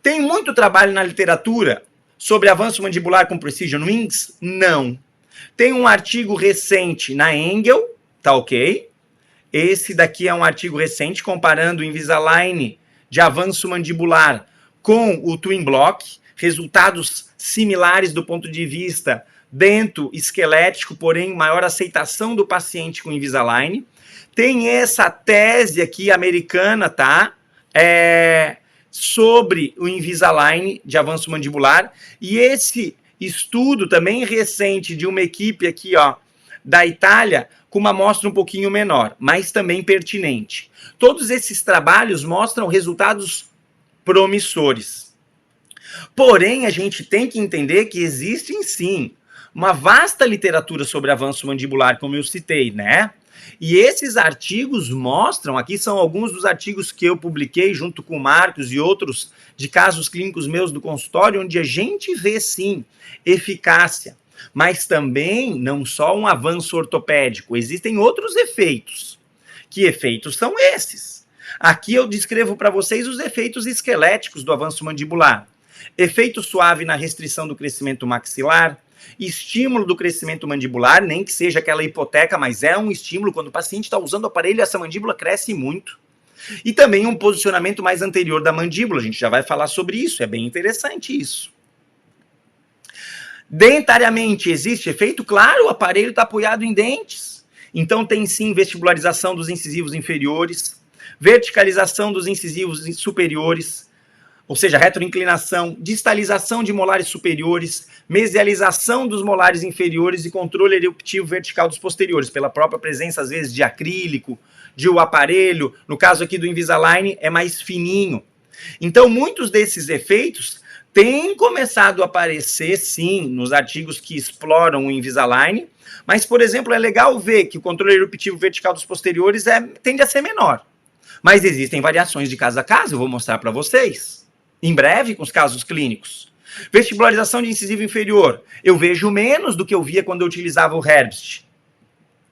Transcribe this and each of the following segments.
Tem muito trabalho na literatura sobre avanço mandibular com Precision Wings? Não. Tem um artigo recente na Engel, tá ok? Esse daqui é um artigo recente comparando o Invisalign de avanço mandibular com o Twin Block, resultados similares do ponto de vista dento esquelético, porém maior aceitação do paciente com Invisalign. Tem essa tese aqui americana, tá? Sobre o Invisalign de avanço mandibular, e esse estudo também recente de uma equipe aqui, ó, da Itália, com uma amostra um pouquinho menor, mas também pertinente. Todos esses trabalhos mostram resultados promissores. Porém, a gente tem que entender que existe, sim, uma vasta literatura sobre avanço mandibular, como eu citei, né? E esses artigos mostram, aqui são alguns dos artigos que eu publiquei junto com o Marcos e outros de casos clínicos meus do consultório, onde a gente vê, sim, eficácia, mas também não só um avanço ortopédico, existem outros efeitos. Que efeitos são esses? Aqui eu descrevo para vocês os efeitos esqueléticos do avanço mandibular. Efeito suave na restrição do crescimento maxilar, estímulo do crescimento mandibular, nem que seja aquela hipoteca, mas é um estímulo. Quando o paciente está usando o aparelho, essa mandíbula cresce muito. E também um posicionamento mais anterior da mandíbula, a gente já vai falar sobre isso, é bem interessante isso. Dentariamente, existe efeito? Claro, o aparelho está apoiado em dentes. Então tem sim vestibularização dos incisivos inferiores, verticalização dos incisivos superiores, ou seja, retroinclinação, distalização de molares superiores, mesialização dos molares inferiores e controle eruptivo vertical dos posteriores, pela própria presença, às vezes, de acrílico, de o aparelho, no caso aqui do Invisalign, é mais fininho. Então, muitos desses efeitos têm começado a aparecer, sim, nos artigos que exploram o Invisalign, mas, por exemplo, é legal ver que o controle eruptivo vertical dos posteriores tende a ser menor. Mas existem variações de caso a caso, eu vou mostrar para vocês em breve com os casos clínicos. Vestibularização de incisivo inferior, eu vejo menos do que eu via quando eu utilizava o Herbst,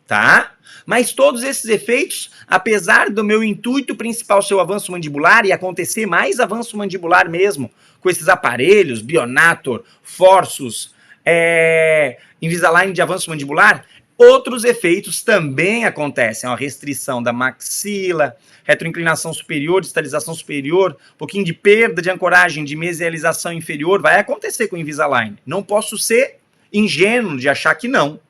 tá? Mas todos esses efeitos, apesar do meu intuito principal ser o avanço mandibular e acontecer mais avanço mandibular mesmo, com esses aparelhos, Bionator, Forsus, Invisalign de avanço mandibular, outros efeitos também acontecem, a restrição da maxila, retroinclinação superior, distalização superior, um pouquinho de perda de ancoragem, de mesialização inferior, vai acontecer com o Invisalign. Não posso ser ingênuo de achar que não.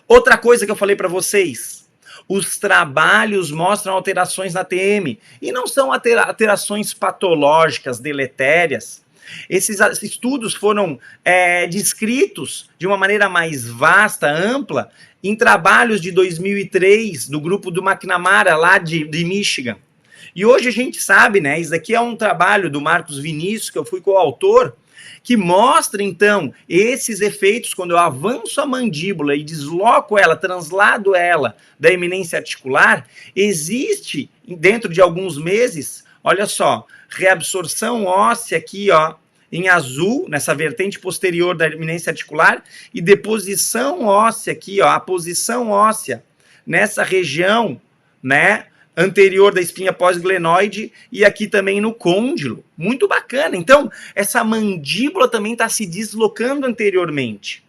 Outra coisa que eu falei para vocês, os trabalhos mostram alterações na TM, e não são alterações patológicas, deletérias. Esses estudos foram descritos de uma maneira mais vasta, ampla, em trabalhos de 2003, do grupo do McNamara, lá de Michigan. E hoje a gente sabe, né, isso aqui é um trabalho do Marcos Vinícius, que eu fui coautor, que mostra, então, esses efeitos quando eu avanço a mandíbula e desloco ela, translado ela da eminência articular, existe, dentro de alguns meses, olha só, reabsorção óssea aqui, ó, em azul, nessa vertente posterior da eminência articular, e deposição óssea aqui, ó, a posição óssea nessa região, né, anterior da espinha pós-glenoide e aqui também no côndilo. Muito bacana. Então, essa mandíbula também está se deslocando anteriormente.